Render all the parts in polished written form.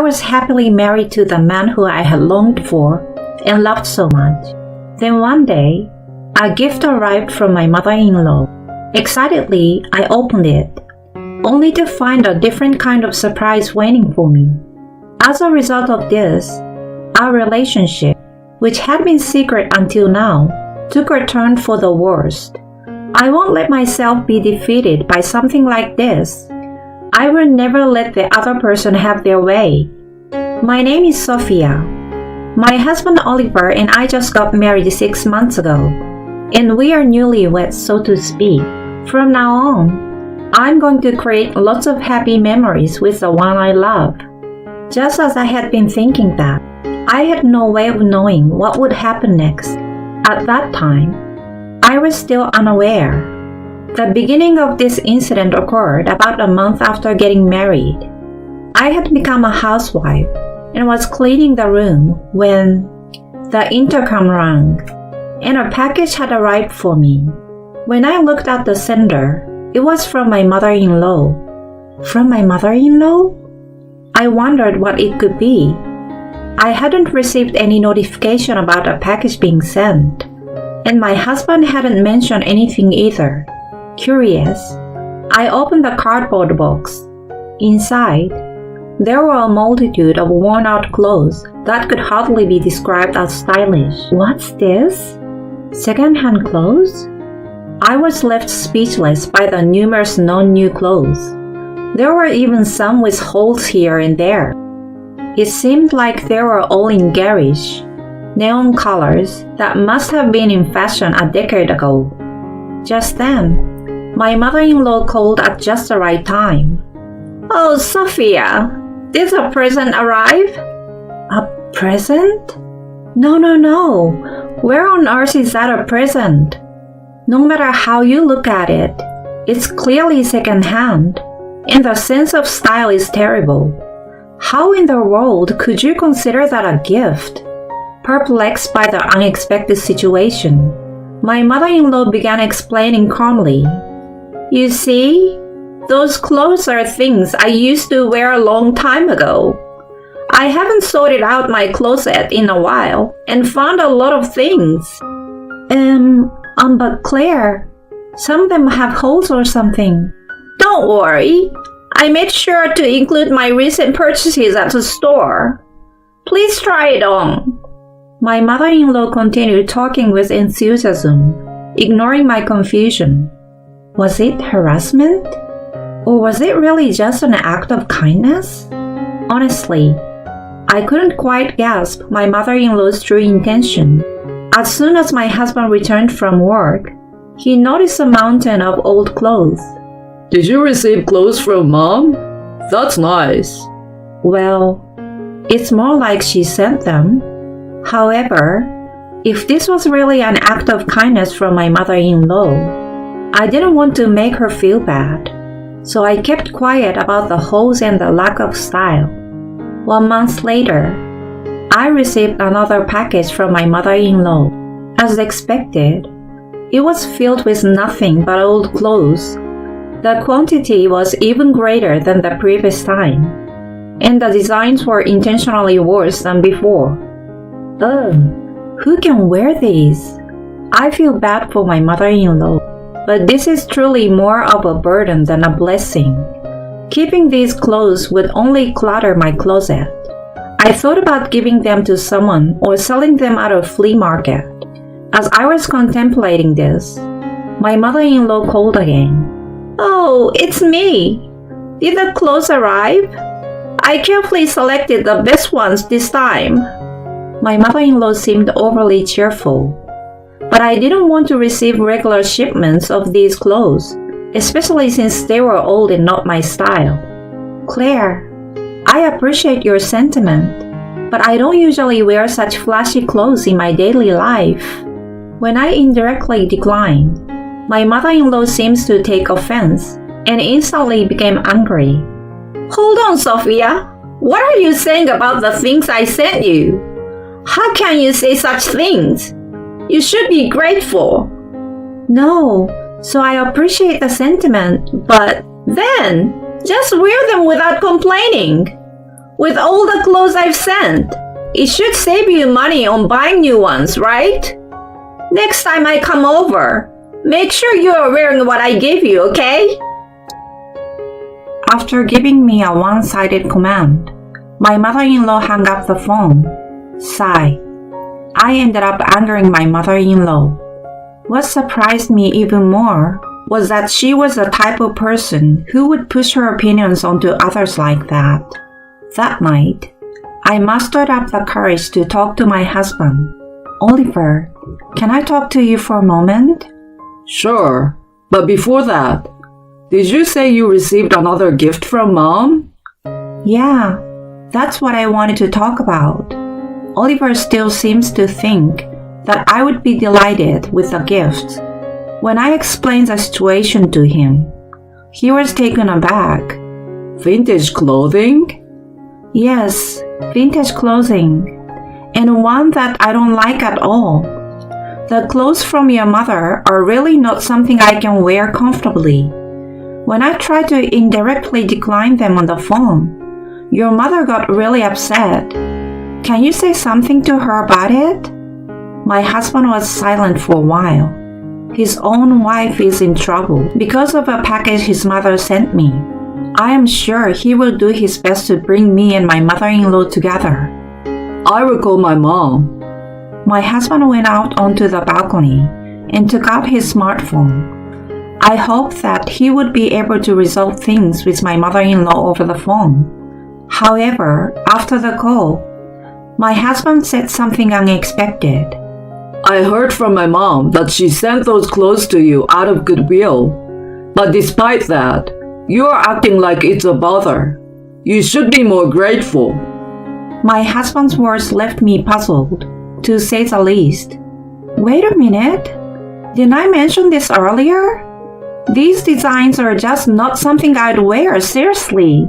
was happily married to the man who I had longed for and loved so much. Then one day, a gift arrived from my mother-in-law. Excitedly, I opened it, only to find a different kind of surprise waiting for me. As a result of this, our relationship, which had been secret until now, took a turn for the worst. I won't let myself be defeated by something like this. I will never let the other person have their way. My name is Sophia. My husband Oliver and I just got married 6 months ago, and we are newlyweds, so to speak. From now on, I'm going to create lots of happy memories with the one I love. Just as I had been thinking that, I had no way of knowing what would happen next. At that time, I was still unaware. The beginning of this incident occurred about a month after getting married. I had become a housewife and was cleaning the room when the intercom rang, and a package had arrived for me. When I looked at the sender, it was from my mother-in-law. From my mother-in-law? I wondered what it could be. I hadn't received any notification about a package being sent, and my husband hadn't mentioned anything either. Curious, I opened the cardboard box. Inside, there were a multitude of worn-out clothes that could hardly be described as stylish. What's this? Second-hand clothes? I was left speechless by the numerous non-new clothes. There were even some with holes here and there. It seemed like they were all in garish, neon colors that must have been in fashion a decade ago. Just then, my mother-in-law called at just the right time. "Oh, Sophia, did a present arrive?" "A present? No. Where on earth is that a present? No matter how you look at it, it's clearly second-hand, and the sense of style is terrible. How in the world could you consider that a gift?" Perplexed by the unexpected situation, my mother-in-law began explaining calmly. "You see, those clothes are things I used to wear a long time ago. I haven't sorted out my closet in a while and found a lot of things." But Claire, some of them have holes or something." "Don't worry. I made sure to include my recent purchases at the store. Please try it on." My mother-in-law continued talking with enthusiasm, ignoring my confusion. Was it harassment? Or was it really just an act of kindness? Honestly, I couldn't quite grasp my mother-in-law's true intention. As soon as my husband returned from work, he noticed a mountain of old clothes. "Did you receive clothes from Mom? That's nice." "Well, it's more like she sent them. However, if this was really an act of kindness from my mother-in-law, I didn't want to make her feel bad, so I kept quiet about the holes and the lack of style." 1 month later, I received another package from my mother-in-law. As expected, it was filled with nothing but old clothes. The quantity was even greater than the previous time, and the designs were intentionally worse than before. Ugh, who can wear these? I feel bad for my mother-in-law, but this is truly more of a burden than a blessing. Keeping these clothes would only clutter my closet. I thought about giving them to someone or selling them at a flea market. As I was contemplating this, my mother-in-law called again. "Oh, it's me. Did the clothes arrive? I carefully selected the best ones this time." My mother-in-law seemed overly cheerful, but I didn't want to receive regular shipments of these clothes, especially since they were old and not my style. "Claire, I appreciate your sentiment, but I don't usually wear such flashy clothes in my daily life." When I indirectly declined, my mother-in-law seems to take offense and instantly became angry. "Hold on, Sophia. What are you saying about the things I sent you? How can you say such things? You should be grateful." "No, so I appreciate the sentiment, but then just wear them without complaining." With all the clothes I've sent, it should save you money on buying new ones, right? Next time I come over, make sure you're wearing what I gave you, okay? After giving me a one-sided command, my mother-in-law hung up the phone. Sigh. I ended up angering my mother-in-law. What surprised me even more was that she was the type of person who would push her opinions onto others like that. That night, I mustered up the courage to talk to my husband. Oliver, can I talk to you for a moment? Sure, but before that, did you say you received another gift from Mom? Yeah, that's what I wanted to talk about. Oliver still seems to think that I would be delighted with the gift. When I explained the situation to him, he was taken aback. Vintage clothing? Yes, vintage clothing, and one that I don't like at all. The clothes from your mother are really not something I can wear comfortably. When I tried to indirectly decline them on the phone, your mother got really upset. Can you say something to her about it? My husband was silent for a while. His own wife is in trouble because of a package his mother sent me. I am sure he will do his best to bring me and my mother-in-law together. I will call my mom. My husband went out onto the balcony and took out his smartphone. I hoped that he would be able to resolve things with my mother-in-law over the phone. However, after the call, my husband said something unexpected. I heard from my mom that she sent those clothes to you out of goodwill. But despite that, you are acting like it's a bother. You should be more grateful. My husband's words left me puzzled, to say the least. Wait a minute. Didn't I mention this earlier? These designs are just not something I'd wear seriously.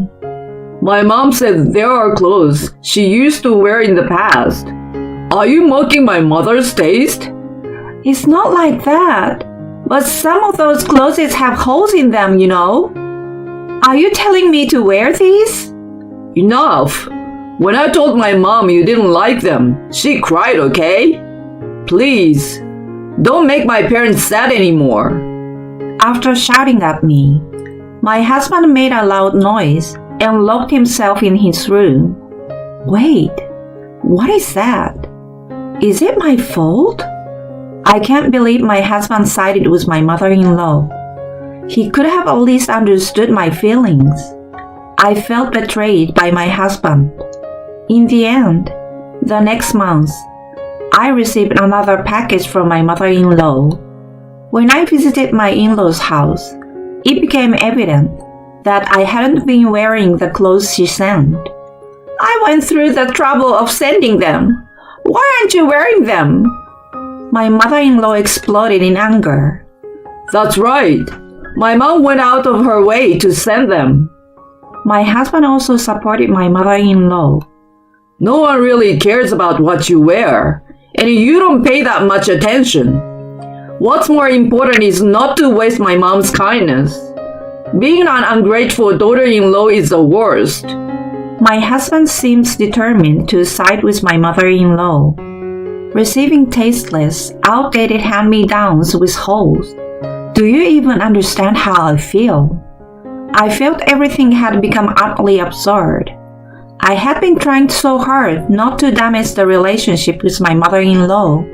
My mom said there are clothes she used to wear in the past. Are you mocking my mother's taste? It's not like that. But some of those clothes have holes in them, you know. Are you telling me to wear these? Enough. When I told my mom you didn't like them, she cried, okay? Please, don't make my parents sad anymore. After shouting at me, my husband made a loud noise and locked himself in his room. Wait, what is that? Is it my fault? I can't believe my husband sided with my mother-in-law. He could have at least understood my feelings. I felt betrayed by my husband. In the end, the next month, I received another package from my mother-in-law. When I visited my in-laws' house, it became evident that I hadn't been wearing the clothes she sent. I went through the trouble of sending them. Why aren't you wearing them? My mother-in-law exploded in anger. That's right. My mom went out of her way to send them. My husband also supported my mother-in-law. No one really cares about what you wear, and you don't pay that much attention. What's more important is not to waste my mom's kindness. Being an ungrateful daughter-in-law is the worst. My husband seems determined to side with my mother-in-law. Receiving tasteless, outdated hand-me-downs with holes. Do you even understand how I feel? I felt everything had become utterly absurd. I had been trying so hard not to damage the relationship with my mother-in-law.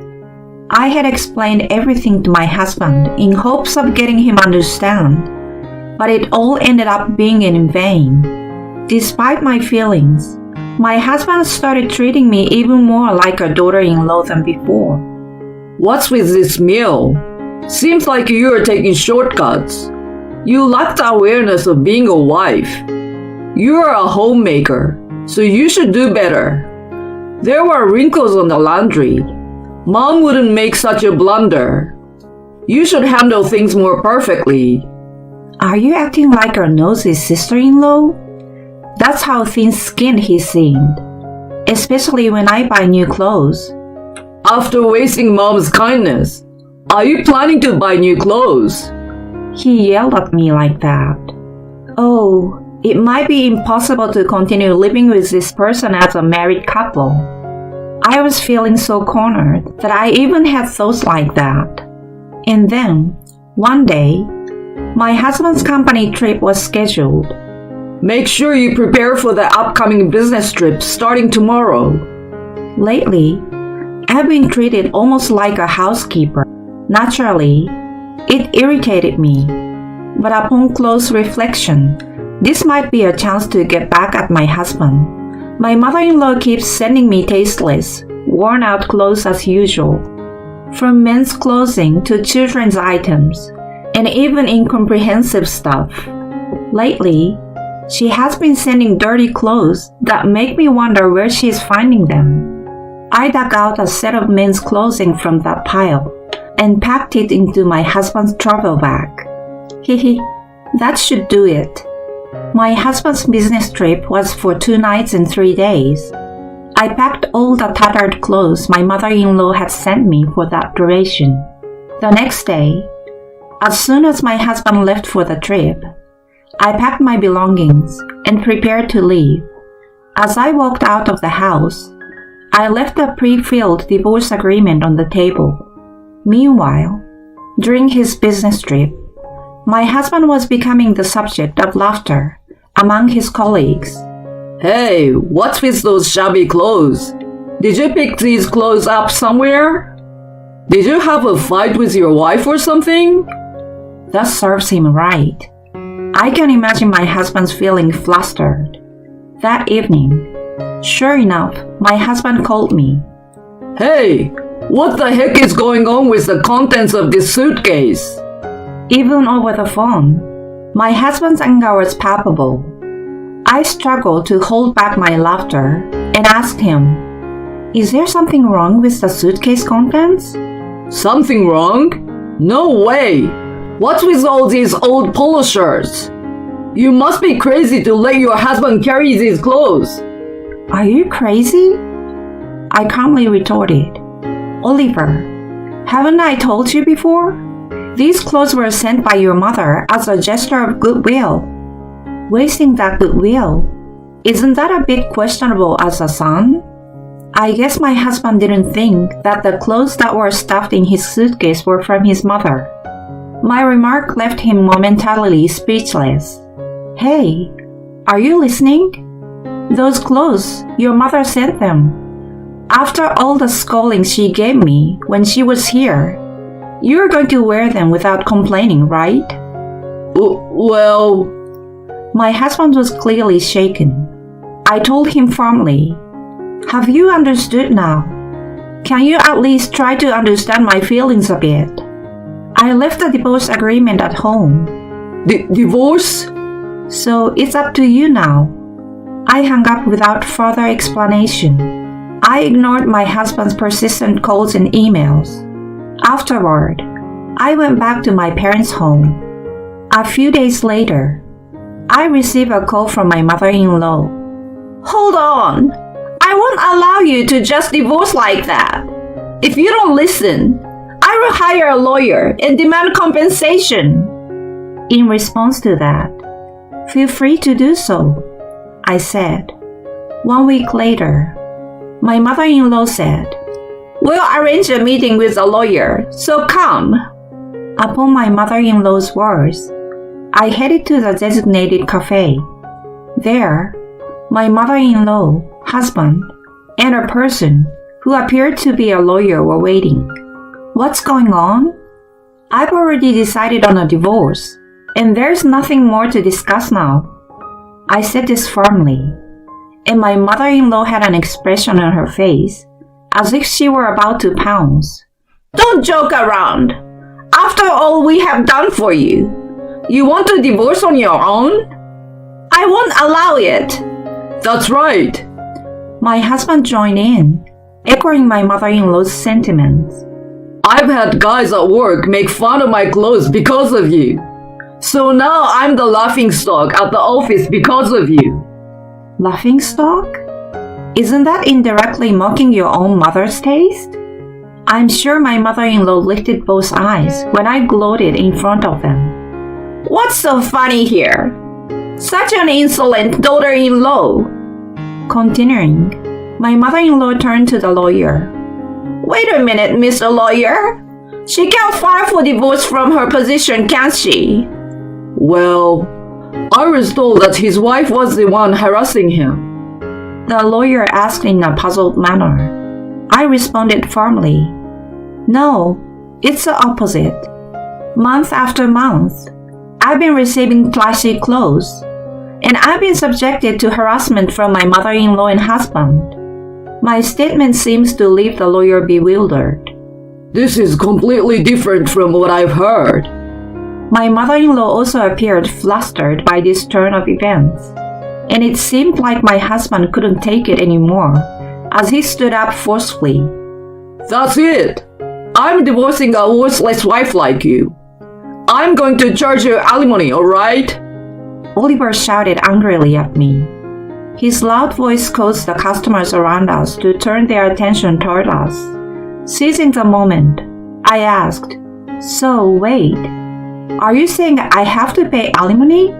I had explained everything to my husband in hopes of getting him to understand, but it all ended up being in vain. Despite my feelings, my husband started treating me even more like a daughter-in-law than before. What's with this meal? Seems like you are taking shortcuts. You lack the awareness of being a wife. You are a homemaker, so you should do better. There were wrinkles on the laundry. Mom wouldn't make such a blunder. You should handle things more perfectly. Are you acting like our nosy sister-in-law? That's how thin-skinned he seemed, especially when I buy new clothes. After wasting Mom's kindness, are you planning to buy new clothes? He yelled at me like that. Oh, It might be impossible to continue living with this person as a married couple. I was feeling so cornered that I even had thoughts like that. And then, one day, my husband's company trip was scheduled. Make sure you prepare for the upcoming business trip starting tomorrow. Lately, I've been treated almost like a housekeeper. Naturally, it irritated me. But upon close reflection, this might be a chance to get back at my husband. My mother-in-law keeps sending me tasteless, worn-out clothes as usual. From men's clothing to children's items, and even incomprehensive stuff. Lately, she has been sending dirty clothes that make me wonder where she is finding them. I dug out a set of men's clothing from that pile and packed it into my husband's travel bag. Hehe, that should do it. My husband's business trip was for 2 nights and 3 days. I packed all the tattered clothes my mother-in-law had sent me for that duration. The next day, as soon as my husband left for the trip, I packed my belongings and prepared to leave. As I walked out of the house, I left a pre-filled divorce agreement on the table. Meanwhile, during his business trip, my husband was becoming the subject of laughter among his colleagues. Hey, what's with those shabby clothes? Did you pick these clothes up somewhere? Did you have a fight with your wife or something? That serves him right. I can imagine my husband's feeling flustered. That evening, sure enough, my husband called me. Hey, what the heck is going on with the contents of this suitcase? Even over the phone, my husband's anger was palpable. I struggled to hold back my laughter and asked him, "Is there something wrong with the suitcase contents?" Something wrong? No way! What's with all these old polo shirts? You must be crazy to let your husband carry these clothes. Are you crazy? I calmly retorted. Oliver, haven't I told you before? These clothes were sent by your mother as a gesture of goodwill. Wasting that goodwill, isn't that a bit questionable as a son? I guess my husband didn't think that the clothes that were stuffed in his suitcase were from his mother. My remark left him momentarily speechless. Hey, are you listening? Those clothes, your mother sent them. After all the scolding she gave me when she was here, you're going to wear them without complaining, right? Well... My husband was clearly shaken. I told him firmly, "Have you understood now? Can you at least try to understand my feelings a bit? I left the divorce agreement at home." Divorce? "So it's up to you now." I hung up without further explanation. I ignored my husband's persistent calls and emails. Afterward, I went back to my parents' home. A few days later, I received a call from my mother-in-law. "Hold on! I won't allow you to just divorce like that. If you don't listen, I will hire a lawyer and demand compensation." In response to that, "Feel free to do so," I said. 1 week later, my mother-in-law said, "We'll arrange a meeting with a lawyer, so come." Upon my mother-in-law's words, I headed to the designated cafe. There, my mother-in-law, husband, and a person who appeared to be a lawyer were waiting. "What's going on?" "I've already decided on a divorce, and there's nothing more to discuss now." I said this firmly, and my mother-in-law had an expression on her face as if she were about to pounce. "Don't joke around. After all we have done for you, you want to divorce on your own? I won't allow it." That's right. My husband joined in, echoing my mother-in-law's sentiments. I've had guys at work make fun of my clothes because of you. So now I'm the laughingstock at the office because of you. Laughingstock? Isn't that indirectly mocking your own mother's taste? I'm sure my mother-in-law lifted both eyes when I gloated in front of them. "What's so funny here?" Such an insolent daughter-in-law. Continuing, my mother-in-law turned to the lawyer. Wait a minute, Mr. Lawyer. She can't file for divorce from her position, can she? Well, I was told that his wife was the one harassing him. The lawyer asked in a puzzled manner. I responded firmly. No, it's the opposite. Month after month, I've been receiving flashy clothes, and I've been subjected to harassment from my mother-in-law and husband. My statement seems to leave the lawyer bewildered. This is completely different from what I've heard. My mother-in-law also appeared flustered by this turn of events, and it seemed like my husband couldn't take it anymore as he stood up forcefully. That's it! I'm divorcing a worthless wife like you. I'm going to charge you alimony, alright? Oliver shouted angrily at me. His loud voice caused the customers around us to turn their attention toward us. Seizing the moment, I asked, So, wait, are you saying I have to pay alimony?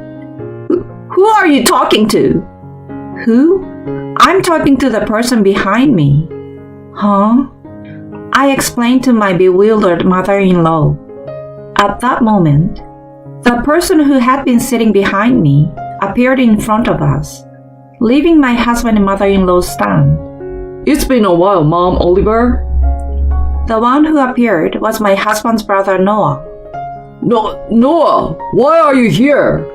Who are you talking to? Who? I'm talking to the person behind me. Huh? I explained to my bewildered mother-in-law. At that moment, the person who had been sitting behind me appeared in front of us, leaving my husband and mother-in-law stunned. It's been a while, Mom, Oliver. The one who appeared was my husband's brother Noah. Noah, why are you here?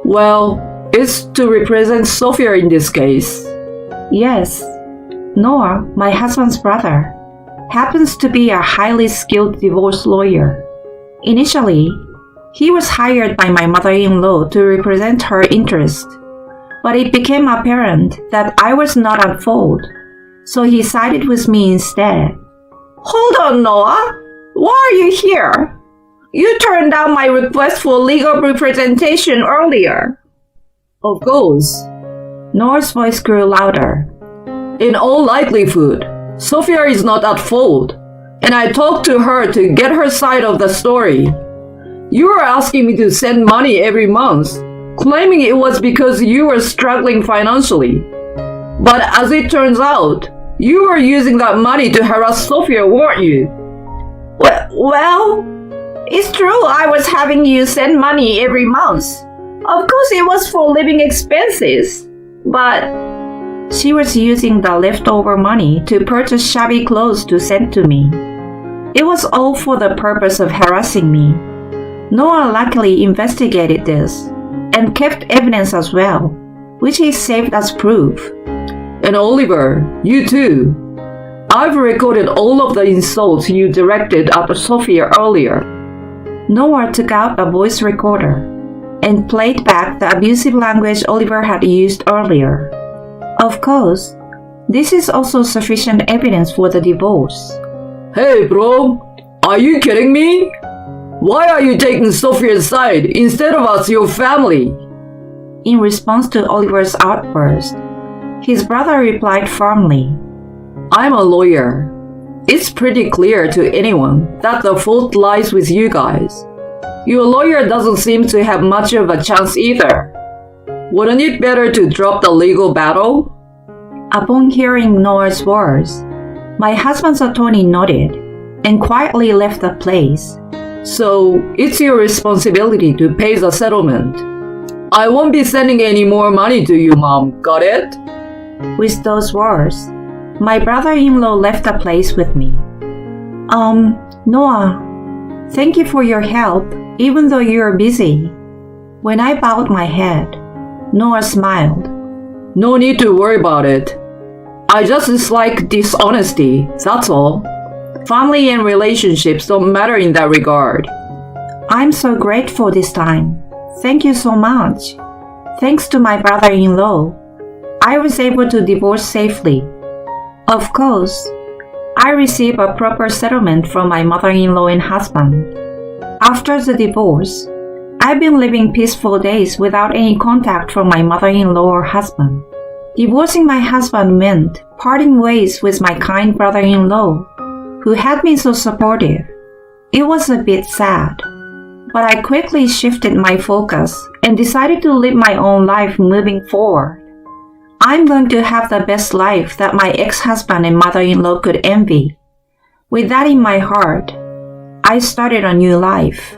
Well, it's to represent Sophia in this case. Yes, Noah, my husband's brother, happens to be a highly skilled divorce lawyer. Initially, he was hired by my mother-in-law to represent her interest, but it became apparent that I was not at fault, so he sided with me instead. Hold on, Noah. Why are you here? You turned down my request for legal representation earlier. Of course. Noah's voice grew louder. In all likelihood, Sophia is not at fault, and I talked to her to get her side of the story. You were asking me to send money every month, claiming it was because you were struggling financially. But as it turns out, you were using that money to harass Sophia, weren't you? Well, it's true I was having you send money every month. Of course it was for living expenses, but she was using the leftover money to purchase shabby clothes to send to me. It was all for the purpose of harassing me. Noah luckily investigated this and kept evidence as well, which he saved as proof. And Oliver, you too. I've recorded all of the insults you directed at Sophia earlier. Noah took out a voice recorder and played back the abusive language Oliver had used earlier. Of course, this is also sufficient evidence for the divorce. Hey bro, are you kidding me? Why are you taking Sophia's side instead of us, your family? In response to Oliver's outburst, his brother replied firmly, I'm a lawyer. It's pretty clear to anyone that the fault lies with you guys. Your lawyer doesn't seem to have much of a chance either. Wouldn't it better to drop the legal battle? Upon hearing Noah's words, my husband's attorney nodded and quietly left the place. So, it's your responsibility to pay the settlement. I won't be sending any more money to you, Mom. Got it? With those words, my brother-in-law left the place with me. Noah, thank you for your help, even though you're busy. When I bowed my head, Noah smiled. No need to worry about it. I just dislike dishonesty, that's all. Family and relationships don't matter in that regard. I'm so grateful this time. Thank you so much. Thanks to my brother-in-law, I was able to divorce safely. Of course, I received a proper settlement from my mother-in-law and husband. After the divorce, I've been living peaceful days without any contact from my mother-in-law or husband. Divorcing my husband meant parting ways with my kind brother-in-law, who had been so supportive. It was a bit sad, But I quickly shifted my focus and decided to live my own life moving forward. I'm going to have the best life that my ex-husband and mother-in-law could envy. With that in my heart, I started a new life.